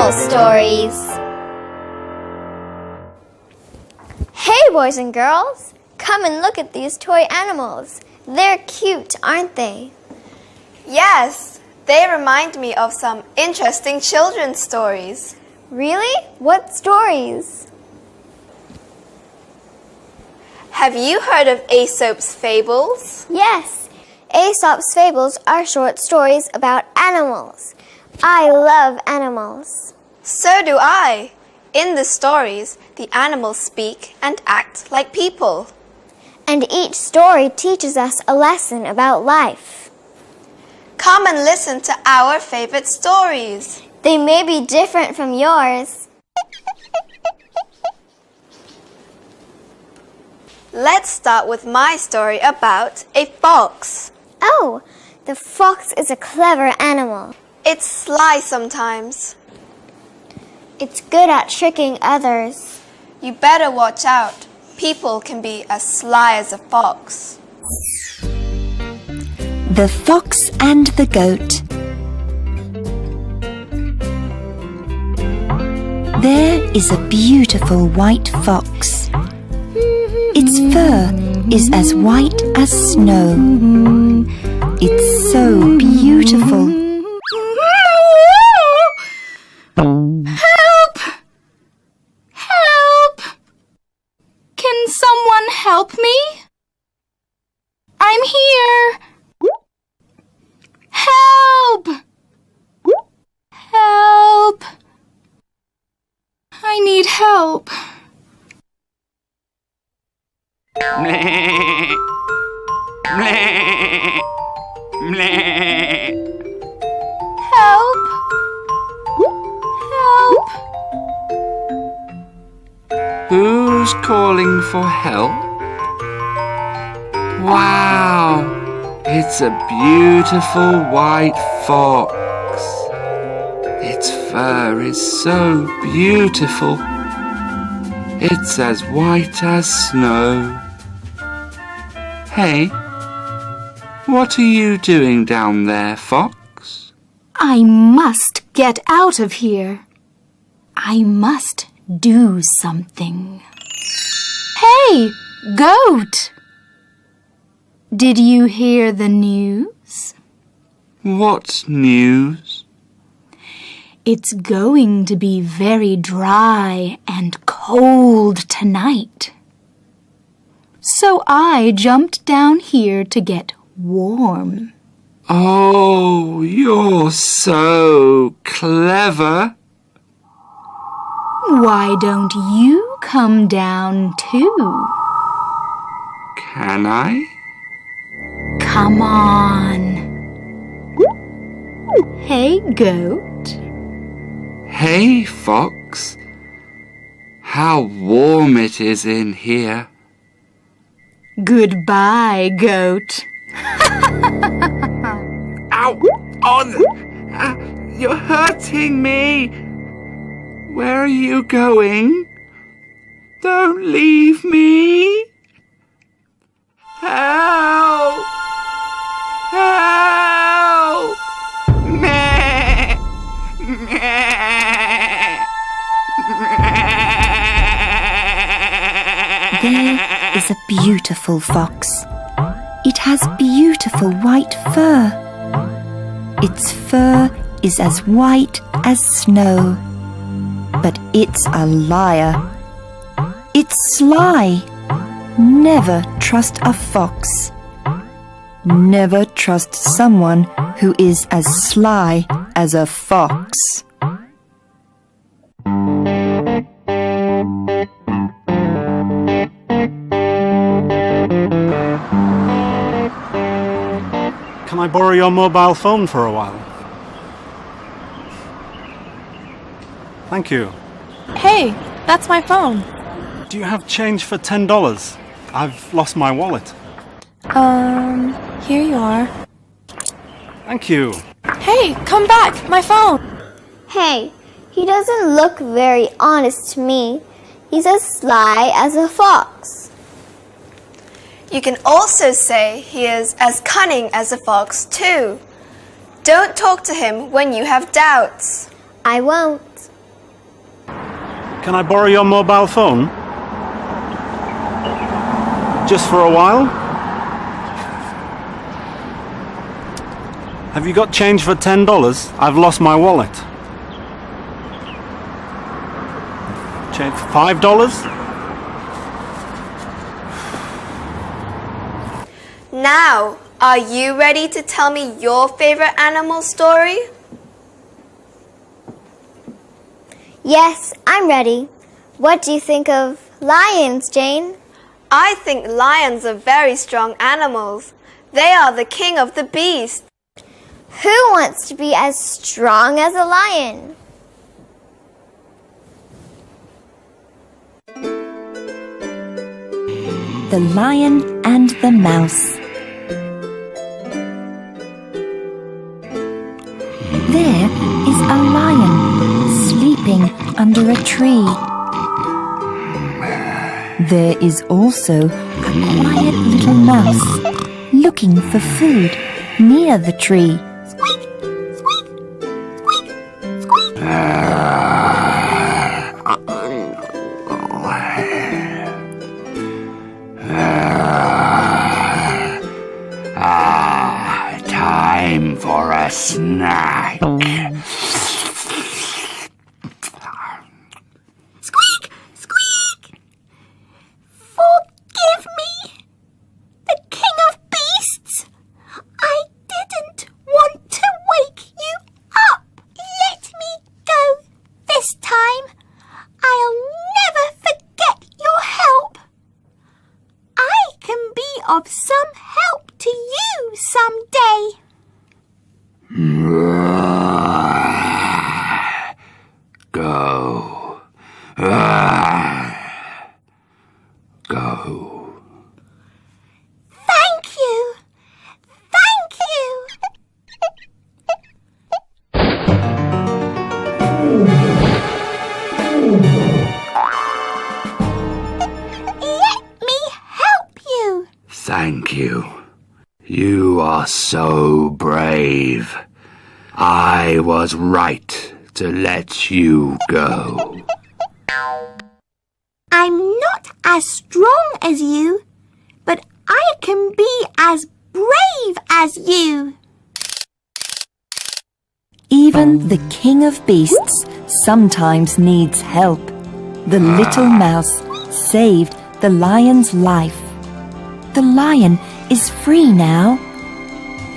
Animal Stories. Hey boys and girls, come and look at these toy animals. They're cute, aren't they? Yes, they remind me of some interesting children's stories. Really? What stories? Have you heard of Aesop's fables? Yes, Aesop's fables are short stories about animals. I love animals. So do I. In the stories, the animals speak and act like people. And each story teaches us a lesson about life. Come and listen to our favorite stories. They may be different from yours. Let's start with my story about a fox. Oh, the fox is a clever animal. It's sly sometimes. It's good at tricking others. You better watch out. People can be as sly as a fox. The Fox and the Goat. There is a beautiful white fox. Its fur is as white as snow. It's so beautiful. Help! Help! Can someone help me? I'm here. Help! Help! I need help. Help! Help! Who's calling for help? Wow! It's a beautiful white fox. Its fur is so beautiful. It's as white as snow. Hey, what are you doing down there, Fox? I must get out of here. I must do something. Hey, goat! Did you hear the news? What news? It's going to be very dry and cold tonight. So I jumped down here to get warm. Oh, you're so clever. Why don't you come down too? Can I? Come on. Hey, goat. Hey, Fox. How warm it is in here. Goodbye, goat. Ow! You're hurting me. Where are you going? Don't leave me. Help! Help! Meh! Meh! There is a beautiful fox. It has beautiful white fur. Its fur is as white as snow. But it's a liar. It's sly. Never trust a fox. Never trust someone who is as sly as a fox. Can I borrow your mobile phone for a while? Thank you. Hey, that's my phone. Do you have change for $10? I've lost my wallet. Here you are. Thank you. Hey, come back! My phone! Hey, he doesn't look very honest to me. He's as sly as a fox. You can also say he is as cunning as a fox too. Don't talk to him when you have doubts. I won't. Can I borrow your mobile phone? Just for a while? Have you got change for $10? I've lost my wallet. Change for $5? Now, are you ready to tell me your favorite animal story? Yes, I'm ready. What do you think of lions, Jane? I think lions are very strong animals. They are the king of the beasts. Who wants to be as strong as a lion? The Lion and the Mouse. There is a lion sleeping under a tree. There is also a quiet little mouse looking for food near the tree. Time for a snack. Squeak! Squeak! Forgive me, the King of Beasts. I didn't want to wake you up. Let me go this time. I'll never forget your help. I can be of some help to you someday. Go. Go. Thank you. Thank you. Let me help you. Thank you. You are so brave. I was right to let you go. I'm not as strong as you, but I can be as brave as you. Even the King of Beasts sometimes needs help. The little mouse saved the lion's life. The lion is free now.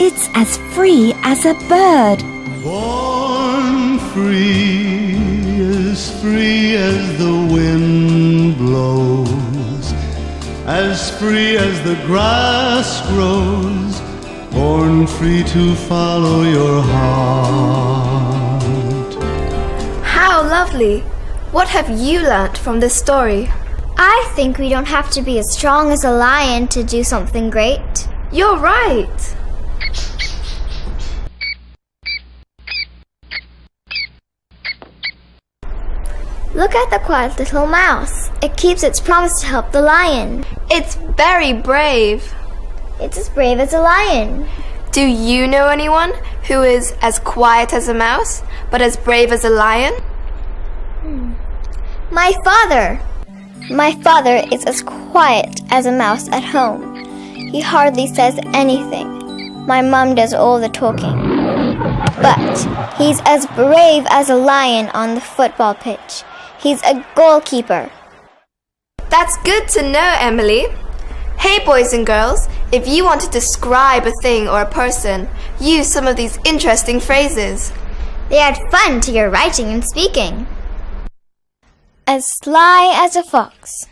It's as free as a bird. Born free as the wind blows, as free as the grass grows, born free to follow your heart. How lovely! What have you learnt from this story? I think we don't have to be as strong as a lion to do something great. You're right! Look at the quiet little mouse. It keeps its promise to help the lion. It's very brave. It's as brave as a lion. Do you know anyone who is as quiet as a mouse, but as brave as a lion? My father. My father is as quiet as a mouse at home. He hardly says anything. My mom does all the talking. But he's as brave as a lion on the football pitch. He's a goalkeeper. That's good to know, Emily. Hey, boys and girls, if you want to describe a thing or a person, use some of these interesting phrases. They add fun to your writing and speaking. As sly as a fox.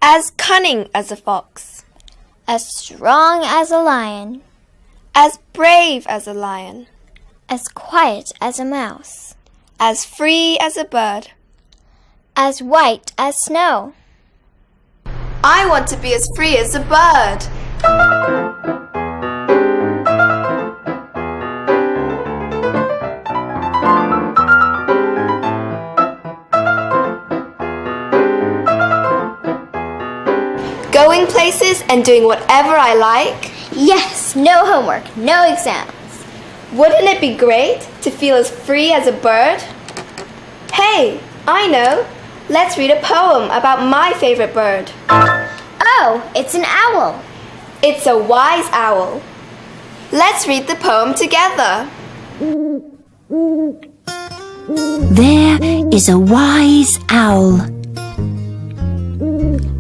As cunning as a fox. As strong as a lion. As brave as a lion. As quiet as a mouse. As free as a bird. As white as snow. I want to be as free as a bird. Going places and doing whatever I like? Yes, no homework, no exams. Wouldn't it be great to feel as free as a bird? Hey, I know. Let's read a poem about my favorite bird. Oh, it's an owl. It's a wise owl. Let's read the poem together. There is a wise owl.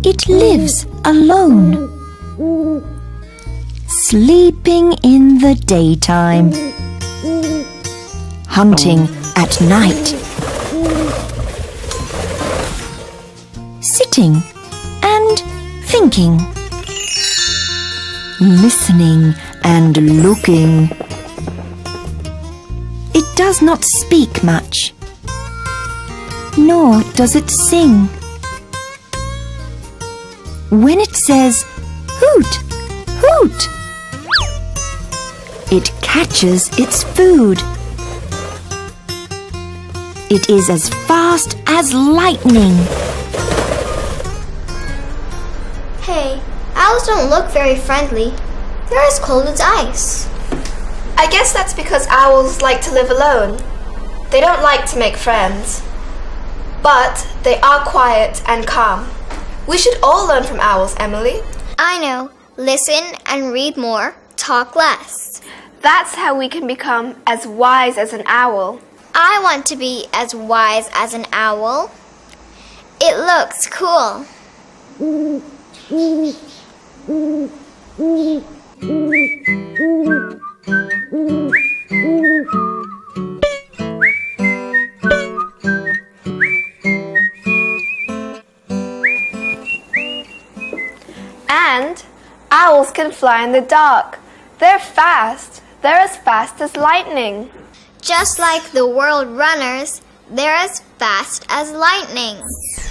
It lives alone, sleeping in the daytime, hunting at night, sitting and thinking, listening and looking. It does not speak much, nor does it sing. When it says, hoot, hoot, it catches its food. It is as fast as lightning. Hey, owls don't look very friendly. They're as cold as ice. I guess that's because owls like to live alone. They don't like to make friends. But they are quiet and calm. We should all learn from owls, Emily. I know. Listen and read more, talk less. That's how we can become as wise as an owl. I want to be as wise as an owl. It looks cool. And owls can fly in the dark. They're fast. They're as fast as lightning. Just like the world runners, they're as fast as lightning.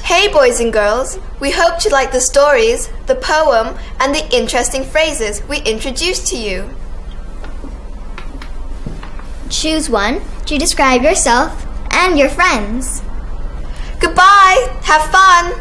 Hey boys and girls, we hope you like the stories, the poem, and the interesting phrases we introduced to you. Choose one to describe yourself and your friends. Goodbye! Have fun!